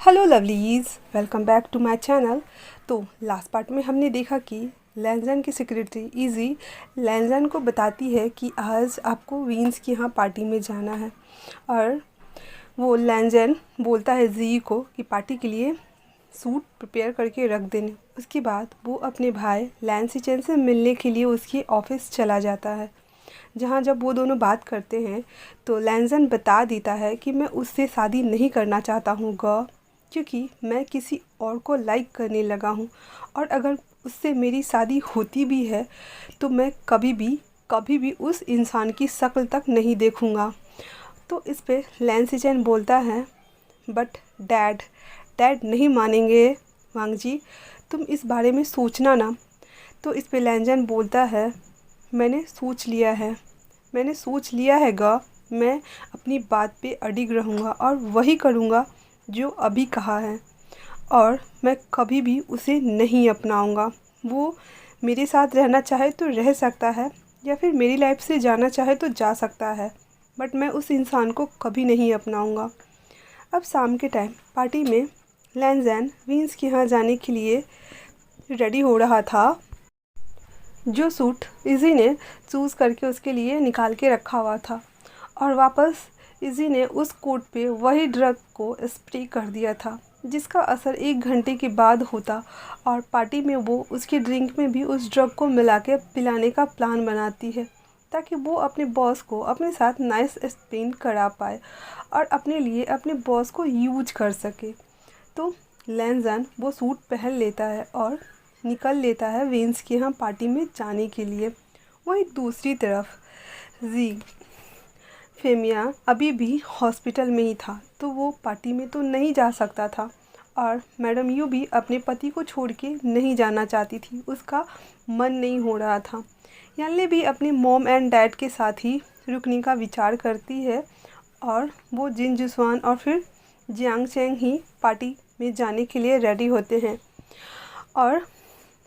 Hello lovelies, welcome back to my channel. तो last part में हमने देखा कि लैंजन की सेक्रेटरी इजी लैंजन को बताती है कि आज आपको वीन्स की यहाँ पार्टी में जाना है, और वो लैंजन बोलता है जी को कि पार्टी के लिए सूट प्रिपेयर करके रख देने। उसके बाद वो अपने भाई लैंसिचन से मिलने के लिए उसके ऑफिस चला जाता है, जहाँ जब वो दोनों बात करते हैं तो लैंजन बता देता है कि मैं उससे शादी नहीं करना चाहता हूँ क्योंकि मैं किसी और को लाइक करने लगा हूँ, और अगर उससे मेरी शादी होती भी है तो मैं कभी भी उस इंसान की शक्ल तक नहीं देखूँगा। तो इस पे लैंसिचन बोलता है बट डैड नहीं मानेंगे वांग जी, तुम इस बारे में सोचना ना। तो इस पे लैंजन बोलता है मैंने सोच लिया है मैं अपनी बात पे अडिग रहूँगा और वही करूँगा जो अभी कहा है, और मैं कभी भी उसे नहीं अपनाऊँगा। वो मेरे साथ रहना चाहे तो रह सकता है, या फिर मेरी लाइफ से जाना चाहे तो जा सकता है, बट मैं उस इंसान को कभी नहीं अपनाऊँगा। अब शाम के टाइम पार्टी में लैंजन विंस के यहाँ जाने के लिए रेडी हो रहा था। जो सूट इजी ने चूज़ करके उसके लिए निकाल के रखा हुआ था, और वापस इजी ने उस कोट पे वही ड्रग को स्प्रे कर दिया था, जिसका असर 1 घंटे के बाद होता, और पार्टी में वो उसकी ड्रिंक में भी उस ड्रग को मिला के पिलाने का प्लान बनाती है, ताकि वो अपने बॉस को अपने साथ नाइस स्पेंड करा पाए और अपने लिए अपने बॉस को यूज कर सके। तो लैंजन वो सूट पहन लेता है और निकल लेता है विंस के यहाँ पार्टी में जाने के लिए। वहीं दूसरी तरफ जी फेमिया अभी भी हॉस्पिटल में ही था, तो वो पार्टी में तो नहीं जा सकता था, और मैडम यू भी अपने पति को छोड़ के नहीं जाना चाहती थी, उसका मन नहीं हो रहा था। यानले भी अपने मॉम एंड डैड के साथ ही रुकने का विचार करती है, और वो जिन जुस्वान और फिर जियांग चेंग ही पार्टी में जाने के लिए रेडी होते हैं, और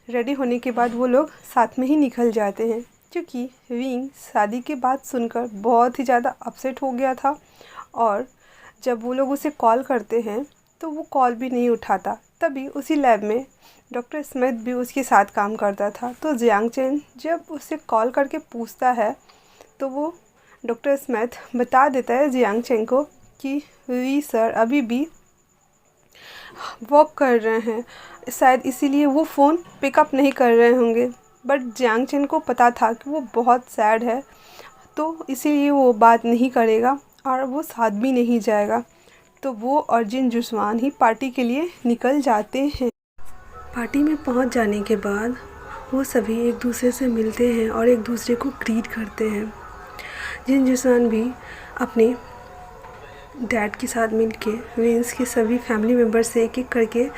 रेडी होने के बाद वो लोग साथ में ही निकल जाते हैं, क्योंकि विंग शादी के बाद सुनकर बहुत ही ज़्यादा अपसेट हो गया था, और जब वो लोग उसे कॉल करते हैं तो वो कॉल भी नहीं उठाता। तभी उसी लैब में डॉक्टर स्मिथ भी उसके साथ काम करता था। तो जियांग चेन जब उसे कॉल करके पूछता है तो वो डॉक्टर स्मिथ बता देता है जियांग चेन को कि वी सर अभी भी वर्क कर रहे हैं, शायद इसीलिए वो फ़ोन पिकअप नहीं कर रहे होंगे। बट जियांग चेन को पता था कि वो बहुत सैड है, तो इसीलिए वो बात नहीं करेगा और वो साथ भी नहीं जाएगा। तो वो और जिन जुस्वान ही पार्टी के लिए निकल जाते हैं। पार्टी में पहुंच जाने के बाद वो सभी एक दूसरे से मिलते हैं और एक दूसरे को ग्रीट करते हैं। जिन जुस्वान भी अपने डैड के साथ मिलके विंस के सभी फैमिली मेम्बर से एक एक करके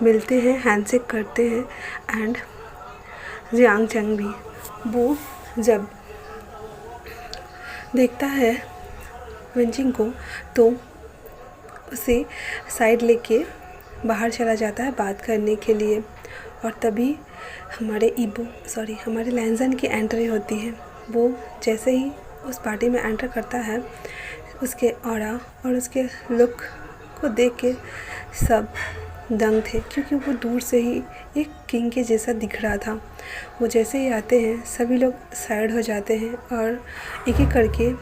मिलते हैं, हैंडशेक करते हैं। एंड जियांग चेंग भी वो जब देखता है विंचिंग को तो उसे साइड लेके बाहर चला जाता है बात करने के लिए, और तभी हमारे लैंजन की एंट्री होती है। वो जैसे ही उस पार्टी में एंटर करता है, उसके ऑरा और उसके लुक को देख के सब दंग थे, क्योंकि वो दूर से ही एक किंग के जैसा दिख रहा था। वो जैसे ही आते हैं सभी लोग साइड हो जाते हैं, और एक एक करके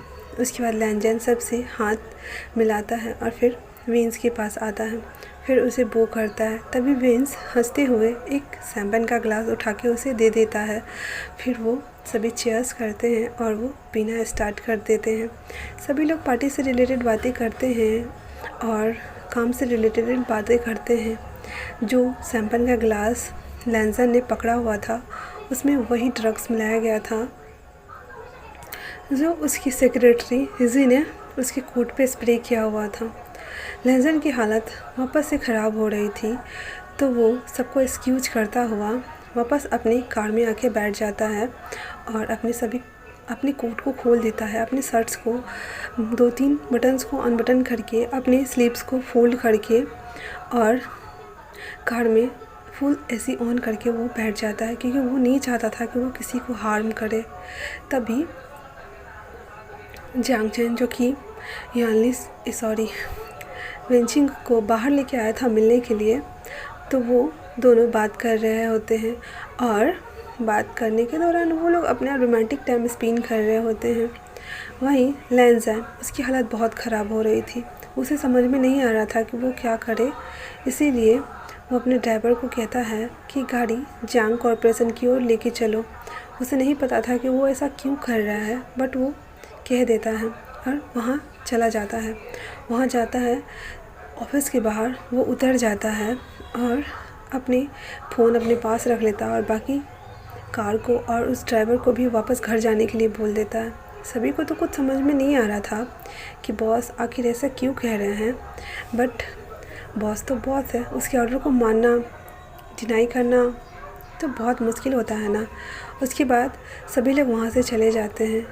उसके बाद लैंजन सबसे हाथ मिलाता है और फिर विंस के पास आता है, फिर उसे बो करता है। तभी विंस हंसते हुए एक शैम्पेन का ग्लास उठा के उसे दे देता है। फिर वो सभी चीयर्स करते हैं और वो पीना स्टार्ट कर देते हैं। सभी लोग पार्टी से रिलेटेड बातें करते हैं और काम से रिलेटेड बातें करते हैं। जो शैम्पेन का ग्लास लैंजन ने पकड़ा हुआ था उसमें वही ड्रग्स मिलाया गया था जो उसकी सेक्रेटरी इजी ने उसके कोट पे स्प्रे किया हुआ था। लैंजन की हालत वापस से ख़राब हो रही थी, तो वो सबको एक्सक्यूज करता हुआ वापस अपनी कार में आके बैठ जाता है और अपने कोट को खोल देता है, अपने शर्ट्स को 2-3 बटन्स को अनबटन करके, अपने स्लीव्स को फोल्ड करके, और कार में फुल एसी ऑन करके वो बैठ जाता है, क्योंकि वो नहीं चाहता था कि वो किसी को हार्म करे। तभी जियांग चेन जो कि वेंचिंग को बाहर लेके आया था मिलने के लिए। तो वो दोनों बात कर रहे होते हैं और बात करने के दौरान वो लोग अपना रोमांटिक टाइम स्पेंड कर रहे होते हैं। वहीं लैंज़न, उसकी हालत बहुत ख़राब हो रही थी। उसे समझ में नहीं आ रहा था कि वो क्या करे, इसीलिए वो अपने ड्राइवर को कहता है कि गाड़ी जांग कॉरपोरेशन की ओर लेके चलो। उसे नहीं पता था कि वो ऐसा क्यों कर रहा है, बट वो कह देता है और वहाँ चला जाता है। वहाँ जाता है ऑफिस के बाहर, वो उतर जाता है और अपने फ़ोन अपने पास रख लेता है और बाकी कार को और उस ड्राइवर को भी वापस घर जाने के लिए बोल देता है। सभी को तो कुछ समझ में नहीं आ रहा था कि बॉस आखिर ऐसा क्यों कह रहे हैं, बट बॉस तो बॉस है, उसके ऑर्डर को मानना, डिनाई करना तो बहुत मुश्किल होता है ना। उसके बाद सभी लोग वहाँ से चले जाते हैं।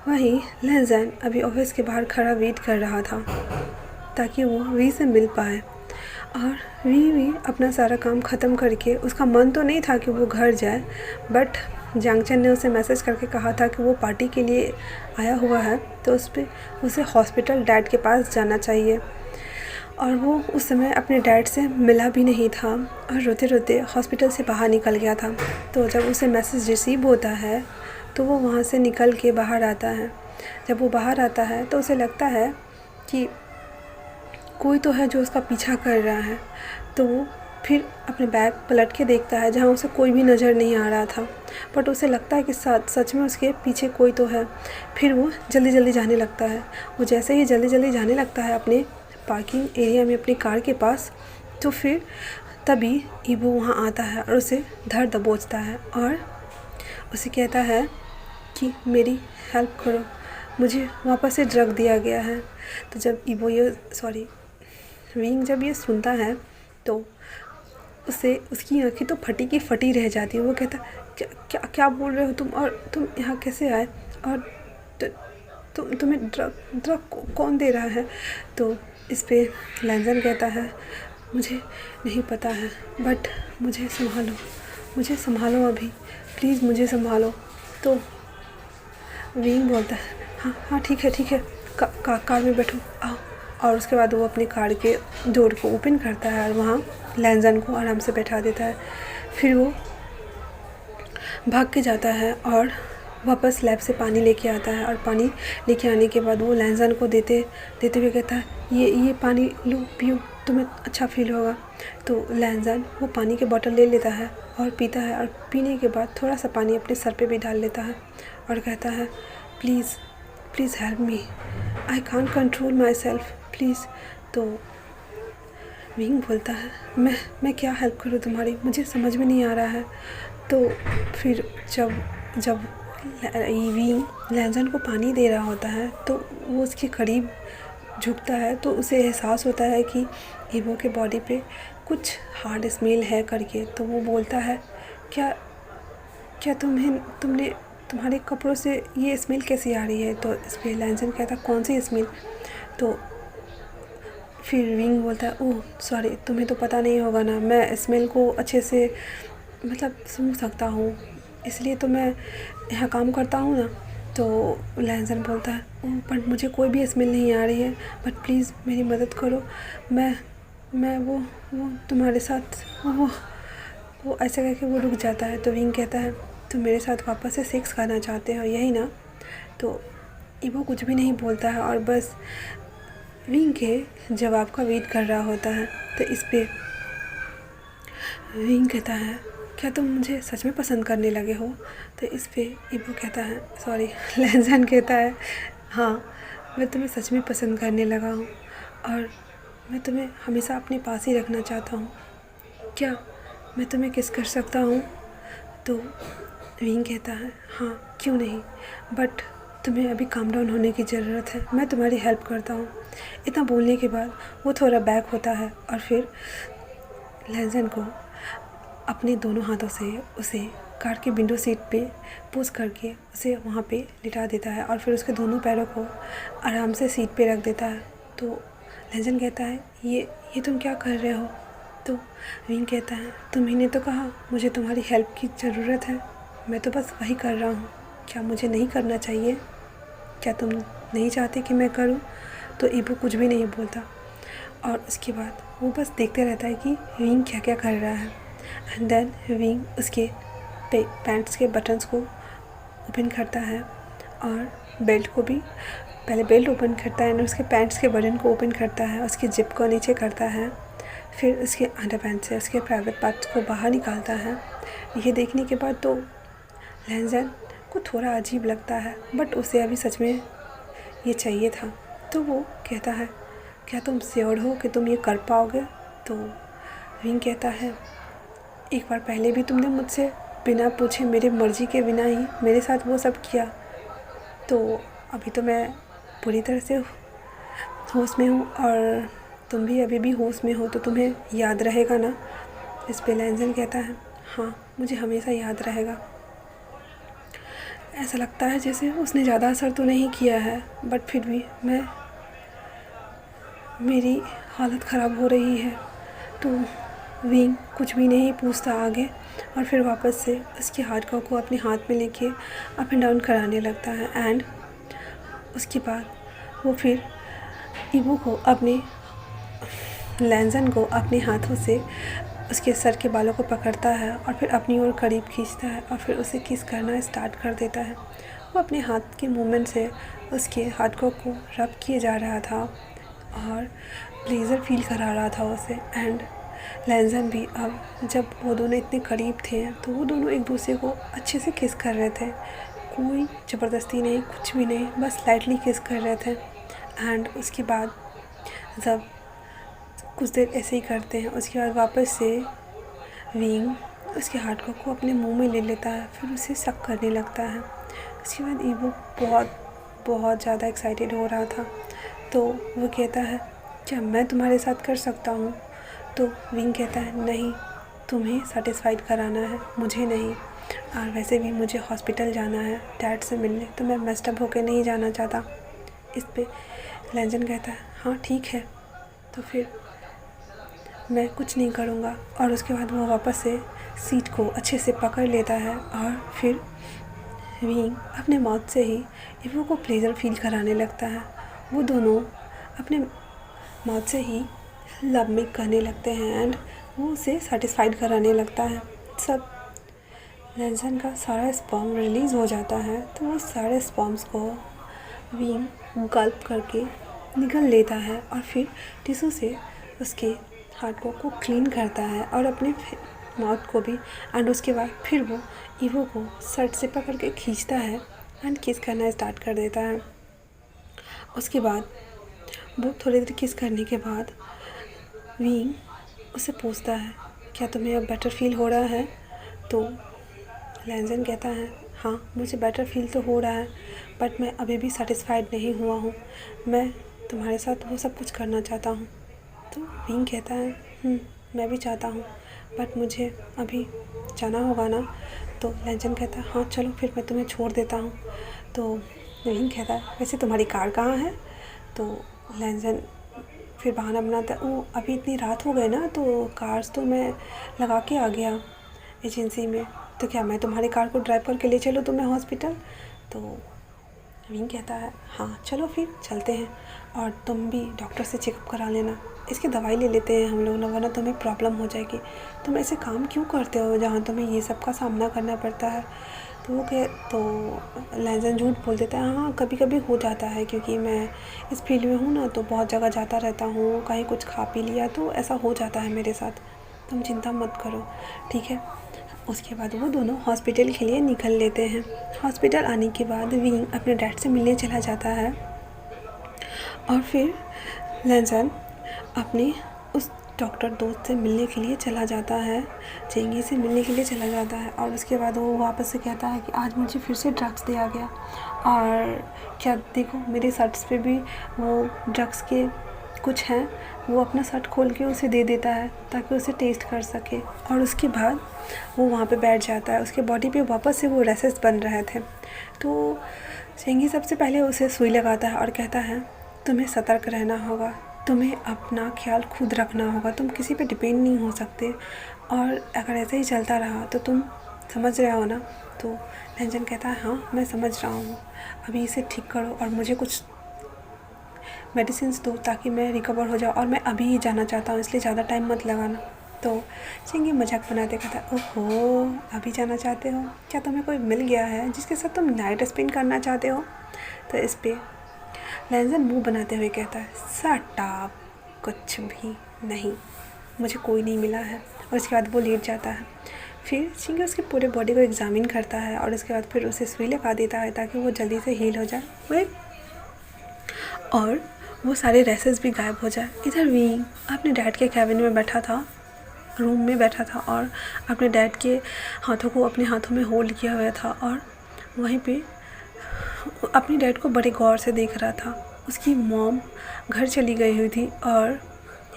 वहीं लैंज़न अभी ऑफिस के बाहर खड़ा वेट कर रहा था ताकि वो वी से मिल पाए। और वी अपना सारा काम ख़त्म करके, उसका मन तो नहीं था कि वो घर जाए, बट जांगचन ने उसे मैसेज करके कहा था कि वो पार्टी के लिए आया हुआ है, तो उसे हॉस्पिटल डैड के पास जाना चाहिए। और वो उस समय अपने डैड से मिला भी नहीं था और रोते रोते हॉस्पिटल से बाहर निकल गया था। तो जब उसे मैसेज रिसीव होता है तो वो वहाँ से निकल के बाहर आता है। जब वो बाहर आता है तो उसे लगता है कि कोई तो है जो उसका पीछा कर रहा है। तो वो फिर अपने बैग पलट के देखता है जहाँ उसे कोई भी नज़र नहीं आ रहा था, बट उसे लगता है कि सच में उसके पीछे कोई तो है। फिर वो जल्दी जल्दी जाने लगता है। वो जैसे ही जल्दी जल्दी जाने लगता है अपने पार्किंग एरिया में अपनी कार के पास, तो फिर तभी ईबो वहाँ आता है और उसे धर दबोचता है और उसे कहता है कि मेरी हेल्प करो, मुझे वापस से ड्रग दिया गया है। तो जब विंग जब ये सुनता है तो उसकी आँखें तो फटी की फटी रह जाती है। वो कहता क्या क्या क्या बोल रहे हो तुम, और तुम यहाँ कैसे आए, और तुम्हें ड्रग कौन दे रहा है। तो इस पे लैंज़न कहता है मुझे नहीं पता है, बट मुझे संभालो अभी, प्लीज़ मुझे संभालो। तो विंग बोलता है हाँ ठीक है, कार में बैठो आओ। और उसके बाद वो अपनी कार के डोर को ओपन करता है और वहाँ लैंज़न को आराम से बैठा देता है। फिर वो भाग के जाता है और वापस लैब से पानी लेके आता है। और पानी लेके आने के बाद वो लैंज़न को देते हुए कहता है ये पानी लो, पियो, तुम्हें अच्छा फील होगा। तो लैंज़न वो पानी के बोतल ले लेता है और पीता है, और पीने के बाद थोड़ा सा पानी अपने सर पे भी डाल लेता है और कहता है please help me, I can't control my self, please. तो विंग बोलता है मैं क्या हेल्प करूँ तुम्हारी, मुझे समझ में नहीं आ रहा है। तो फिर जब विंग लैंज़न को पानी दे रहा होता है तो वो उसके करीब झुकता है, तो उसे एहसास होता है कि ईबो के बॉडी पे कुछ हार्ड स्मेल है करके। तो वो बोलता है क्या तुम्हारे कपड़ों से ये स्मेल कैसी आ रही है। तो इस पर लैंज़न कहता कौन सी स्मेल। तो फिर विंग बोलता है ओह सॉरी, तुम्हें तो पता नहीं होगा ना, मैं स्मेल को अच्छे से सूंघ सकता हूँ, इसलिए तो मैं यहाँ काम करता हूँ ना। तो लैंज़न बोलता है ओह बट मुझे कोई भी स्मेल नहीं आ रही है, बट प्लीज़ मेरी मदद करो, मैं वो तुम्हारे साथ वो ऐसे करके वो रुक जाता है। तो विंग कहता है तुम मेरे साथ वापस से सेक्स करना चाहते हो, यही ना। तो ईबो कुछ भी नहीं बोलता है और बस विंग के जवाब का वेट कर रहा होता है। तो इस पे विंग कहता है क्या तुम मुझे सच में पसंद करने लगे हो। तो इस पे ईबो कहता है लैंज़न कहता है हाँ मैं तुम्हें सच में पसंद करने लगा हूँ और मैं तुम्हें हमेशा अपने पास ही रखना चाहता हूँ, क्या मैं तुम्हें किस कर सकता हूँ। तो विंग कहता है हाँ क्यों नहीं, बट तुम्हें अभी काम डाउन होने की ज़रूरत है, मैं तुम्हारी हेल्प करता हूँ। इतना बोलने के बाद वो थोड़ा बैक होता है और फिर लैंज़न को अपने दोनों हाथों से उसे कार के विंडो सीट पे पुश करके उसे वहाँ पे लिटा देता है और फिर उसके दोनों पैरों को आराम से सीट पे रख देता है। तो लैंज़न कहता है ये तुम क्या कर रहे हो। तो विंग कहता है तुम्ही ने तो कहा मुझे तुम्हारी हेल्प की ज़रूरत है, मैं तो बस वही कर रहा हूँ, क्या मुझे नहीं करना चाहिए, क्या तुम नहीं चाहते कि मैं करूँ। तो ईबो कुछ भी नहीं बोलता। और उसके बाद वो बस देखते रहता है कि विंग क्या क्या कर रहा है। एंड देन विंग उसके पैंट्स के बटन्स को ओपन करता है और बेल्ट को भी, पहले बेल्ट ओपन करता है और उसके पैंट्स के बटन को ओपन करता है, उसके जिप को नीचे करता है, फिर उसके अंडर पैंट से उसके प्राइवेट पार्ट्स को बाहर निकालता है। ये देखने के बाद तो लैंजन को थोड़ा अजीब लगता है, बट उसे अभी सच में ये चाहिए था। तो वो कहता है, क्या तुम श्योर हो कि तुम ये कर पाओगे? तो विंग कहता है, एक बार पहले भी तुमने मुझसे बिना पूछे मेरी मर्ज़ी के बिना ही मेरे साथ वो सब किया, तो अभी तो मैं पूरी तरह से होश में हूँ और तुम भी अभी भी होश में हो, तो तुम्हें याद रहेगा ना? इस पे लैंजन कहता है, हाँ मुझे हमेशा याद रहेगा। ऐसा लगता है जैसे उसने ज़्यादा असर तो नहीं किया है, बट फिर भी मेरी हालत ख़राब हो रही है। तो विंग कुछ भी नहीं पूछता आगे और फिर वापस से उसके हार्डकोर को अपने हाथ में लेके अप एंड डाउन कराने लगता है। एंड उसके बाद वो फिर ईवो को अपने लैंजन को अपने हाथों से उसके सर के बालों को पकड़ता है और फिर अपनी ओर करीब खींचता है और फिर उसे किस करना स्टार्ट कर देता है। वो अपने हाथ के मूवमेंट से उसके हार्डकोर को रब किए जा रहा था और प्लेजर फील करा रहा था उसे। एंड लैंजन भी, अब जब वो दोनों इतने करीब थे तो वो दोनों एक दूसरे को अच्छे से किस कर रहे थे, कोई ज़बरदस्ती नहीं, कुछ भी नहीं, बस लाइटली किस कर रहे थे। एंड उसके बाद जब कुछ देर ऐसे ही करते हैं, उसके बाद वापस से विंग उसके हार्डकोर को अपने मुंह में ले लेता है, फिर उसे सक करने लगता है। उसके बाद ईवो बहुत ज़्यादा एक्साइटेड हो रहा था, तो वो कहता है, क्या मैं तुम्हारे साथ कर सकता हूँ? तो विंग कहता है, नहीं, तुम्हें सेटिस्फाइड कराना है, मुझे नहीं। और वैसे भी मुझे हॉस्पिटल जाना है डैड से मिलने, तो मैं मेस्टअप होकर नहीं जाना चाहता। इस पे लैंजन कहता है, हाँ ठीक है, तो फिर मैं कुछ नहीं करूँगा। और उसके बाद वो वापस से सीट को अच्छे से पकड़ लेता है और फिर विंग अपने माउथ से ही ईवो को प्लेजर फील कराने लगता है। वो दोनों अपने माउथ से ही लव में करने लगते हैं एंड वो उसे सेटिस्फाइड कराने लगता है। सब लैंजन का सारा स्पर्म रिलीज़ हो जाता है, तो वो सारे स्पर्म्स को विंग गल्प करके निगल लेता है और फिर टिश्यू से उसके हार्डकोर को क्लीन करता है और अपने माउथ को भी। एंड उसके बाद फिर वो ईवो को शर्ट से पकड़ के खींचता है एंड किस करना स्टार्ट कर देता है। उसके बाद वो थोड़ी देर किस करने के बाद विंग उससे पूछता है, क्या तुम्हें अब बेटर फील हो रहा है? तो लैंजन कहता है, हाँ मुझे बेटर फील तो हो रहा है, बट मैं अभी भी सेटिस्फाइड नहीं हुआ हूँ, मैं तुम्हारे साथ वो सब कुछ करना चाहता हूँ। तो विंग कहता है, मैं भी चाहता हूँ, बट मुझे अभी जाना होगा ना? तो लैंजन कहता है, हाँ चलो फिर मैं तुम्हें छोड़ देता हूँ। तो विंग कहता है, वैसे तुम्हारी कार कहाँ है? तो लैंजन फिर बहाना बनाता है, वो अभी इतनी रात हो गई ना, तो कार्स तो मैं लगा के आ गया एजेंसी में, तो क्या मैं तुम्हारी कार को ड्राइव करके ले चलूँ तुम्हें हॉस्पिटल? तो विंग कहता है, हाँ चलो फिर चलते हैं, और तुम भी डॉक्टर से चेकअप करा लेना, इसकी दवाई ले लेते हैं हम लोग ना, वरना तुम्हें प्रॉब्लम हो जाएगी। तुम ऐसे काम क्यों करते हो जहाँ तुम्हें ये सब का सामना करना पड़ता है? तो लैंजन झूठ बोल देता है, हाँ कभी कभी हो जाता है, क्योंकि मैं इस फील्ड में हूँ ना, तो बहुत जगह जाता रहता हूँ, कहीं कुछ खा पी लिया तो ऐसा हो जाता है मेरे साथ, तुम चिंता मत करो, ठीक है। उसके बाद वो दोनों हॉस्पिटल के लिए निकल लेते हैं। हॉस्पिटल आने के बाद विंग अपने डैड से मिलने चला जाता है और फिर लैंजन अपने उस डॉक्टर दोस्त से मिलने के लिए चला जाता है, चेंगी से मिलने के लिए चला जाता है। और उसके बाद वो वापस से कहता है कि आज मुझे फिर से ड्रग्स दिया गया, और क्या देखो मेरे शर्ट्स पे भी वो ड्रग्स के कुछ हैं, वो अपना शर्ट खोल के उसे दे देता है ताकि उसे टेस्ट कर सके। और उसके बाद वो वहाँ पे बैठ जाता है, उसके बॉडी पे वापस से वो रेसेस बन रहे थे। तो चेंगी सबसे पहले उसे सुई लगाता है और कहता है, तुम्हें सतर्क रहना होगा, तुम्हें अपना ख्याल खुद रखना होगा, तुम किसी पे डिपेंड नहीं हो सकते, और अगर ऐसे ही चलता रहा तो तुम समझ रहे हो ना? तो लैंजन कहता है, हाँ मैं समझ रहा हूँ, अभी इसे ठीक करो और मेडिसिन दो ताकि मैं रिकवर हो जाऊँ, और मैं अभी ही जाना चाहता हूँ, इसलिए ज़्यादा टाइम मत लगाना। तो चिंगी मजाक बनाते कहता, ओहो अभी जाना चाहते हो, क्या तुम्हें कोई मिल गया है जिसके साथ तुम नाइट स्पेंड करना चाहते हो? तो इस पर लैंजन मुंह बनाते हुए कहता है, शट अप, कुछ भी नहीं, मुझे कोई नहीं मिला है। और उसके बाद वो लेट जाता है। फिर चिंगी उसके पूरे बॉडी को एग्जामिन करता है और उसके बाद फिर उसे सुई लगा देता है ताकि वो जल्दी से हील हो जाए और वो सारे रेसेस भी गायब हो जाए। इधर विंग अपने डैड के कैबिन में बैठा था, रूम में बैठा था, और अपने डैड के हाथों को अपने हाथों में होल्ड किया हुआ था और वहीं पे अपने डैड को बड़े गौर से देख रहा था। उसकी मॉम घर चली गई हुई थी और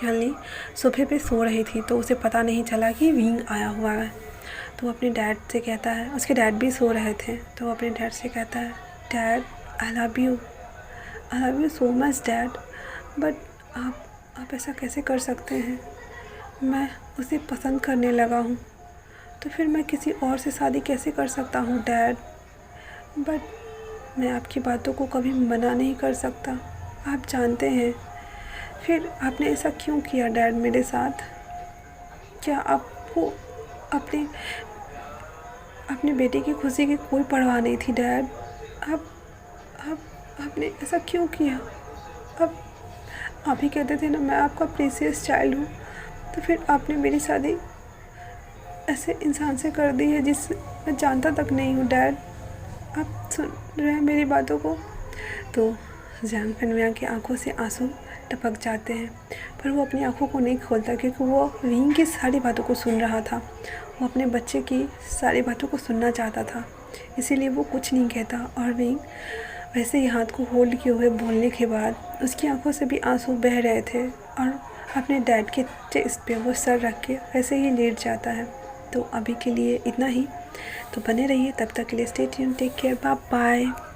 यानी सोफे पे सो रही थी, तो उसे पता नहीं चला कि विंग आया हुआ है। तो वो अपने डैड से कहता है, उसके डैड भी सो रहे थे, तो वो अपने डैड से कहता है, dad I love you so much dad, but आप ऐसा कैसे कर सकते हैं? मैं उसे पसंद करने लगा हूँ, तो फिर मैं किसी और से शादी कैसे कर सकता हूँ डैड? बट मैं आपकी बातों को कभी मना नहीं कर सकता, आप जानते हैं। फिर आपने ऐसा क्यों किया डैड मेरे साथ? क्या आपको अपने बेटे की खुशी की कोई परवाह नहीं थी डैड? आपने ऐसा क्यों किया? आप ही कहते थे ना मैं आपका प्रीशियस चाइल्ड हूँ, तो फिर आपने मेरी शादी ऐसे इंसान से कर दी है जिससे मैं जानता तक नहीं हूँ डैड। आप सुन रहे हैं मेरी बातों को? तो ज़ियांग फेंगमियान की आंखों से आंसू टपक जाते हैं, पर वो अपनी आंखों को नहीं खोलता क्योंकि वो विंग की सारी बातों को सुन रहा था। वो अपने बच्चे की सारी बातों को सुनना चाहता था, इसीलिए वो कुछ नहीं कहता। और विंग वैसे ही हाथ को होल्ड किए हुए बोलने के बाद उसकी आंखों से भी आंसू बह रहे थे और अपने डैड के चेस्ट पे वो सर रख के वैसे ही लेट जाता है। तो अभी के लिए इतना ही, तो बने रहिए, तब तक के लिए stay tuned, take care, bye bye.